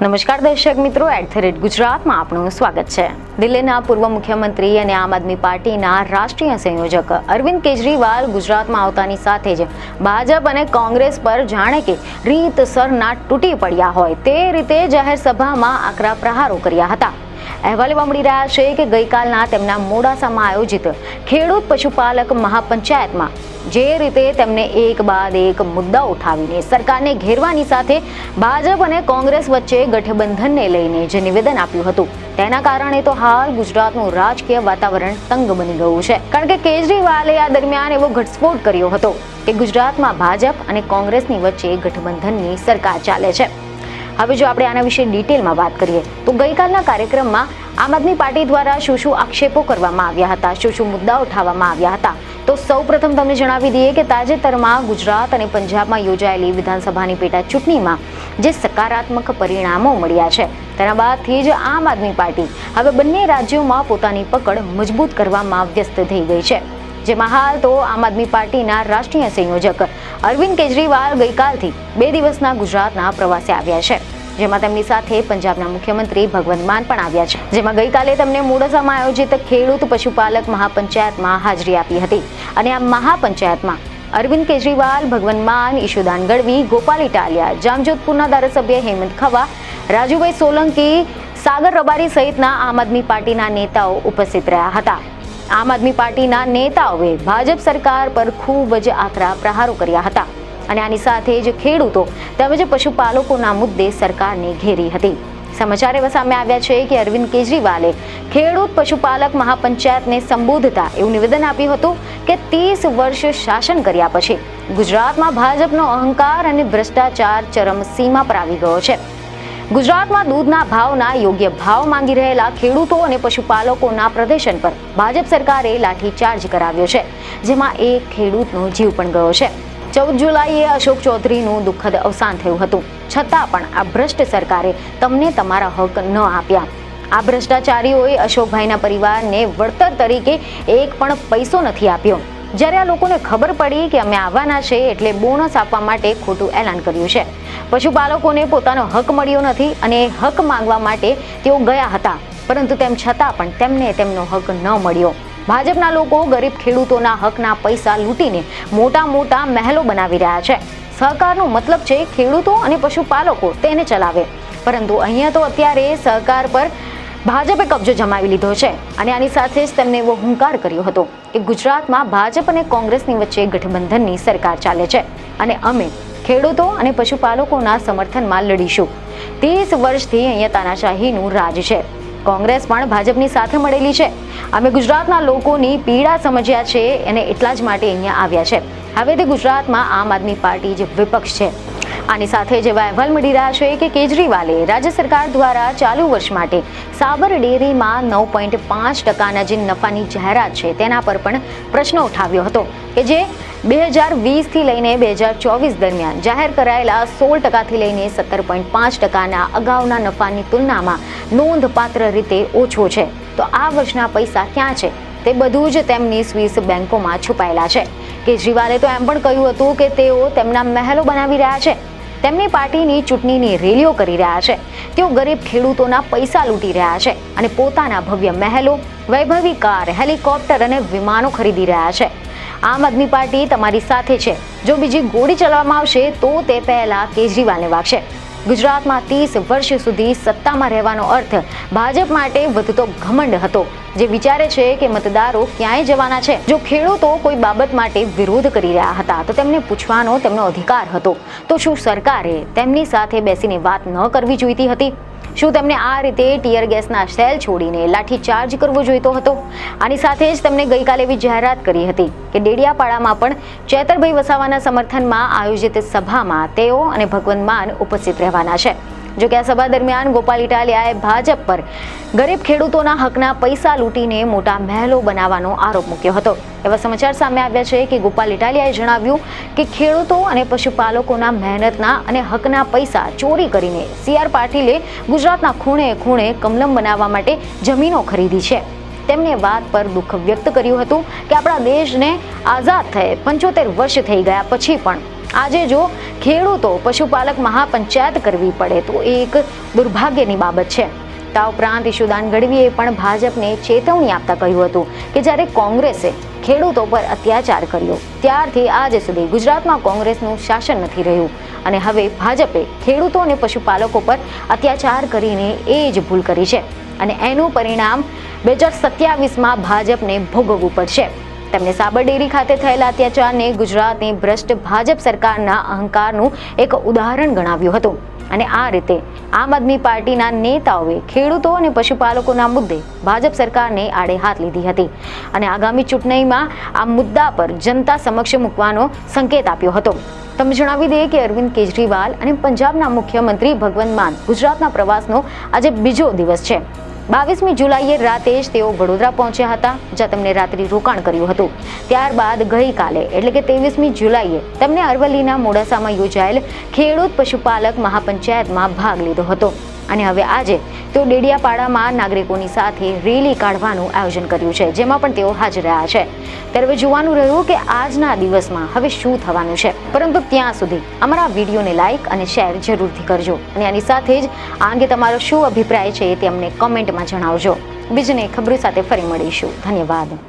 નમસ્કાર દર્શક મિત્રો, @ગુજરાતમાં આપનું સ્વાગત છે. દિલ્હીના પૂર્વ મુખ્યમંત્રી અને આમ આદમી પાર્ટીના રાષ્ટ્રીય સંયોજક અરવિંદ કેજરીવાલ ગુજરાતમાં આવતાની સાથે જ ભાજપ અને કોંગ્રેસ પર જાણે કે રીતસરના તૂટી પડ્યા હોય તે રીતે જાહેર સભામાં આકરા પ્રહારો કર્યા હતા. અહેવાલ એવા મળી રહ્યા છે કે ગઈકાલના તેમના મોડાસામાં આયોજિત ખેડૂત પશુપાલક મહાપંચાયતમાં જે રીતે તેમને એક બાદ એક મુદ્દા ઉઠાવીને સરકારને ઘેરવાની સાથે ભાજપ અને કોંગ્રેસ વચ્ચે ગઠબંધનને લઈને જે નિવેદન આપ્યું હતું તેના કારણે તો હાલ ગુજરાતનું રાજકીય વાતાવરણ તંગ બની ગયું છે. કારણ કે કેજરીવાલે આ દરમિયાન એવો ઘટસ્ફોટ કર્યો હતો કે ગુજરાતમાં ભાજપ અને કોંગ્રેસની વચ્ચે ગઠબંધનની સરકાર ચાલે છે. હવે જો આપણે આના વિશે ડિટેલમાં વાત કરીએ તો ગઈકાલના કાર્યક્રમમાં આમ આદમી પાર્ટી દ્વારા શું આક્ષેપો કરવામાં આવ્યા હતા, શું મુદ્દા ઉઠાવવામાં આવ્યા હતા. તો સૌપ્રથમ તમને જણાવી દઈએ કે તાજેતરમાં ગુજરાત અને પંજાબમાં યોજાયેલી વિધાનસભાની પેટા ચૂંટણીમાં જે સકારાત્મક પરિણામો મળ્યા છે તેના બાદથી જ આમ આદમી પાર્ટી હવે બંને રાજ્યોમાં પોતાની પકડ મજબૂત કરવામાં વ્યસ્ત થઈ ગઈ છે. જેમાં હાલ તો આમ આદમી પાર્ટીના રાષ્ટ્રીય સંયોજક અરવિંદ કેજરીવાલ ગઈકાલથી 2 દિવસના ગુજરાતના પ્રવાસે આવ્યા છે. જેમાં તેમની સાથે પંજાબના મુખ્યમંત્રી ભગવંત માન પણ આવ્યા છે. જેમાં ગઈકાલે તેમને મોડાસામાં આયોજિત ખેડૂત પશુપાલક મહાપંચાયતમાં હાજરી આપી હતી. અને આ મહાપંચાયતમાં અરવિંદ કેજરીવાલ, ભગવંત માન, ઈશુદાન ગઢવી, ગોપાલ ઇટાલિયા, જામજોધપુરના ધારાસભ્ય હેમંત ખવા, રાજુભાઈ સોલંકી, સાગર રબારી સહિતના આમ આદમી પાર્ટીના નેતાઓ ઉપસ્થિત રહ્યા હતા. આમ આદમી પાર્ટીના નેતાઓએ ભાજપ સરકાર પર ખૂબ જ આકરા પ્રહારો કર્યા હતા અને આની સાથે જ ખેડૂતો તેમજ પશુપાલકોના મુદ્દે સરકારને ઘેરી હતી. સમાચાર એવા સામે આવ્યા છે કે અરવિંદ કેજરીવાલે ખેડૂત પશુપાલક મહાપંચાયતને સંબોધતા એવું નિવેદન આપ્યું હતું કે 30 વર્ષ શાસન કર્યા પછી ગુજરાતમાં ભાજપનો અહંકાર અને ભ્રષ્ટાચાર ચરમસીમા પર આવી ગયો છે. ગુજરાતમાં દૂધના ભાવના યોગ્ય ભાવ માંગી રહેલા ખેડૂતો અને પશુપાલકોના પ્રદર્શન પર ભાજપ સરકારે લાઠીચાર્જ કરાવ્યો છે, જેમાં એક ખેડૂતનો જીવ પણ ગયો છે. 14 જુલાઈએ અશોક ચૌધરીનું દુઃખદ અવસાન થયું હતું. છતાં પણ આ ભ્રષ્ટ સરકારે તમને તમારા હક ન આપ્યા. આ ભ્રષ્ટાચારીઓએ અશોકભાઈના પરિવારને વળતર તરીકે એક પણ પૈસો નથી આપ્યો. જ્યારે આ લોકોને ખબર પડી કે અમે આવવાના છે એટલે બોનસ આપવા માટે ખોટું એલાન કર્યું છે. પશુપાલકોને પોતાનો હક મળ્યો નથી અને હક માંગવા માટે તેઓ ગયા હતા, પરંતુ તેમ છતાં પણ તેમને તેમનો હક ન મળ્યો. ભાજપના લોકો ગરીબ ખેડૂતોના હકના પૈસા લૂંટીને મોટા મહેલો બનાવી રહ્યા છે. સહકારનો મતલબ છે ખેડૂતો અને પશુપાલકો તેને ચલાવે, પરંતુ અહીંયા તો અત્યારે સહકાર પર ભાજપે કબજો જમાવી લીધો છે. અને આની સાથે જ તેમને એવો હુંકાર કર્યો હતો કે ગુજરાતમાં ભાજપ અને કોંગ્રેસની વચ્ચે ગઠબંધનની સરકાર ચાલે છે અને અમે ખેડૂતો અને પશુપાલકોના સમર્થનમાં લડીશું. 30 વર્ષથી અહીંયા તાનાશાહીનું રાજ છે. કોંગ્રેસ પણ ભાજપની સાથે મળેલી છે. અમે ગુજરાતના લોકોની પીડા સમજ્યા છે અને એટલા જ માટે અહીંયા આવ્યા છે. હવે તે ગુજરાતમાં આમ આદમી પાર્ટી જ વિપક્ષ છે. આની સાથે જ એવા અહેવાલ મળી રહ્યા છે કે કેજરીવાલે રાજ્ય સરકાર દ્વારા ચાલુ વર્ષ માટે સાબર ડેરીમાં 9.5% જે નફાની જાહેરાત છે તેના પર પણ પ્રશ્ન ઉઠાવ્યો હતો કે જે 2020થી લઈને 2024 દરમિયાન જાહેર કરાયેલા 16% લઈને 17.5%ના અગાઉના નફાની તુલનામાં નોંધપાત્ર રીતે ઓછો છે. તો આ વર્ષના પૈસા ક્યાં છે તે બધું જ તેમની સ્વિસ બેંકોમાં છુપાયેલા છે. કેજરીવાલે તો એમ પણ કહ્યું હતું કે તેઓ તેમના મહેલો બનાવી રહ્યા છે, તેમની પાર્ટીની ચૂંટણીની રેલીઓ કરી રહ્યા છે, તેઓ ગરીબ ખેડૂતોના પૈસા લૂંટી રહ્યા છે અને પોતાના ભવ્ય મહેલો, વૈભવી કાર, હેલિકોપ્ટર અને વિમાનો ખરીદી રહ્યા છે. આમ આદમી પાર્ટી તમારી સાથે છે. જો બીજી ગોળી ચલાવવામાં આવશે તો તે પહેલા કેજરીવાલને વાગશે. ગુજરાતમાં 30 વર્ષ સુધી સત્તામાં રહેવાનો અર્થ ભાજપ માટે વધતો ઘમંડ હતો, જે વિચારે છે કે મતદારો ક્યાંય જવાના છે. જો ખેડૂતો કોઈ બાબત માટે વિરોધ કરી રહ્યા હતા તો તેમને પૂછવાનો તેમનો અધિકાર હતો. તો શું સરકારે તેમની સાથે બેસીને વાત ન કરવી જોઈતી હતી? શું તેમને આ રીતે ટીયર ગેસના સેલ છોડીને લાઠીચાર્જ કરવો જોઈતો હતો? આની સાથે જ તેમણે ગઈકાલે એવી જાહેરાત કરી હતી કે ડેડિયાપાડામાં પણ ચેતરભાઈ વસાવાના સમર્થનમાં આયોજિત સભામાં તેઓ અને ભગવંત માન ઉપસ્થિત રહેવાના છે. જો કે આ સભા દરમિયાન ગોપાલ ઇટાલિયાએ ભાજપ પર ગરીબ ખેડૂતોના હકના પૈસા લૂંટીને મોટા મહેલો બનાવવાનો આરોપ મૂક્યો હતો. એવા સમાચાર સામે આવ્યા છે કે ગોપાલ ઇટાલિયાએ જણાવ્યું કે ખેડૂતો અને પશુપાલકોના મહેનતના અને હકના પૈસા ચોરી કરીને CR પાટીલે ગુજરાતના ખૂણે કમલમ બનાવવા માટે જમીનો ખરીદી છે. તેમણે વાત પર દુઃખ વ્યક્ત કર્યું હતું કે આપણા દેશને આઝાદ થયે 75 વર્ષ થઈ ગયા પછી પણ આજે જો ખેડૂતો પશુપાલક મહાપંચાયત કરવી પડે તો એ એક દુર્ભાગ્યની બાબત છે. તા ઉપરાંત ઈશુદાન ગઢવીએ પણ ભાજપને ચેતવણી આપતા કહ્યું હતું કે જ્યારે કોંગ્રેસે ખેડૂતો પર અત્યાચાર કર્યો ત્યારથી આજ સુધી ગુજરાતમાં કોંગ્રેસનું શાસન નથી રહ્યું અને હવે ભાજપે ખેડૂતો અને પશુપાલકો પર અત્યાચાર કરીને એ જ ભૂલ કરી છે અને એનું પરિણામ 2027માં ભાજપને ભોગવવું પડશે. તેમણે સાબરડેરી ખાતે થયેલા અત્યાચારને ગુજરાતની ભ્રષ્ટ ભાજપ સરકારના અહંકારનું એક ઉદાહરણ ગણાવ્યું હતું અને આ રીતે આમ આદમી પાર્ટીના નેતાઓએ ખેડૂતો અને પશુપાલકોના મુદ્દે ભાજપ સરકારને આડે હાથ લીધી હતી અને આગામી ચૂંટણીમાં આ મુદ્દા પર જનતા સમક્ષ મૂકવાનો સંકેત આપ્યો હતો. તમને જણાવી દઈએ કે અરવિંદ કેજરીવાલ અને પંજાબના મુખ્યમંત્રી ભગવંત માન ગુજરાતના પ્રવાસનો આજે બીજો દિવસ છે. 22મી જુલાઈએ રાતે જ તેઓ વડોદરા પહોંચ્યા હતા, જ્યાં તેમણે રાત્રિ રોકાણ કર્યું હતું. ત્યારબાદ ગઈકાલે એટલે કે 23મી જુલાઈએ તેમને અરવલ્લીના મોડાસામાં યોજાયેલ ખેડૂત પશુપાલક મહાપંચાયતમાં ભાગ લીધો હતો અને હવે આજે તેઓ ડેડિયાપાડામાં નાગરિકોની સાથે રેલી કાઢવાનું આયોજન કર્યું છે, જેમાં પણ તેઓ હાજર રહ્યા છે. ત્યારે હવે જોવાનું રહ્યું કે આજના દિવસમાં હવે શું થવાનું છે. પરંતુ ત્યાં સુધી અમારા વિડીયોને લાઇક અને શેર જરૂરથી કરજો અને આની સાથે જ આ અંગે તમારો શું અભિપ્રાય છે તે અમને કોમેન્ટમાં જણાવજો. બીજને ખબરો સાથે ફરી મળીશું. ધન્યવાદ.